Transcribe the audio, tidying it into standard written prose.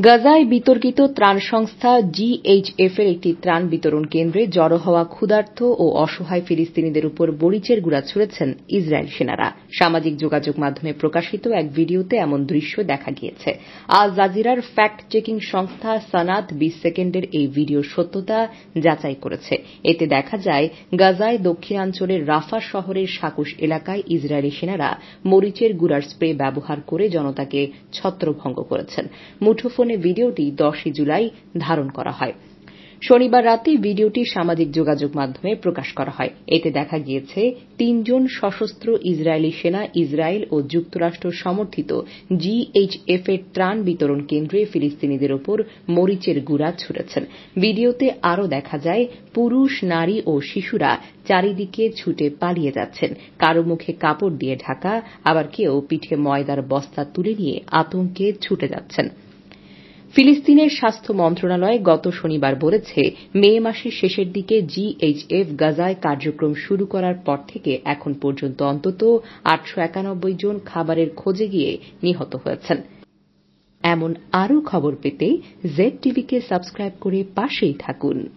গাজায় বিতর্কিত ত্রাণ সংস্থা জিএইচএফ এর একটি ত্রাণ বিতরণ কেন্দ্রে জড়ো হওয়া ক্ষুধার্ত ও অসহায় ফিলিস্তিনিদের উপর মরিচের গুঁড়া ছুড়েছেন ইসরায়েল সেনারা। সামাজিক যোগাযোগ মাধ্যমে প্রকাশিত এক ভিডিওতে এমন দৃশ্য দেখা গিয়েছে। আল জাজিরার ফ্যাক্ট চেকিং সংস্থা সানাত ২০ সেকেন্ডের এই ভিডিওর সত্যতা যাচাই করেছে। এতে দেখা যায় গাজায় দক্ষিণাঞ্চলের রাফা শহরের সাকুশ এলাকায় ইসরায়েলি সেনারা মরিচের গুঁড়ার স্প্রে ব্যবহার করে জনতাকে ছত্রভঙ্গ করেছেন। মুঠোফোনে ভিডিওটি ১০ জুলাই ধারণ করা হয়। শনিবার রাতে ভিডিওটি সামাজিক যোগাযোগ মাধ্যমে প্রকাশ করা হয়। এতে দেখা গিয়েছে ৩ জন সশস্ত্র ইসরায়েলি সেনা ইসরায়েল ও যুক্তরাষ্ট্র সমর্থিত জিএইচএফ এর ত্রাণ বিতরণ কেন্দ্রে ফিলিস্তিনিদের ওপর মরিচের গুঁড়া ছুড়েছেন। ভিডিওতে আরও দেখা যায় পুরুষ, নারী ও শিশুরা চারিদিকে ছুটে পালিয়ে যাচ্ছেন। কারো মুখে কাপড় দিয়ে ঢাকা, আবার কেউ পিঠে ময়দার বস্তা তুলে নিয়ে আতঙ্কে ছুটে যাচ্ছেন। ফিলিস্তিনের স্বাস্থ্য মন্ত্রণালয় গত শনিবার বলেছে, মে মাসের শেষের দিকে জিএইচএফ গাজায় কার্যক্রম শুরু করার পর থেকে এখন পর্যন্ত অন্তত ৮৯১ জন খাবারের খোঁজে গিয়ে নিহত হয়েছেন। এমন আরও খবর পেতে জেড টিভিকে সাবস্ক্রাইব করে পাশেই থাকুন।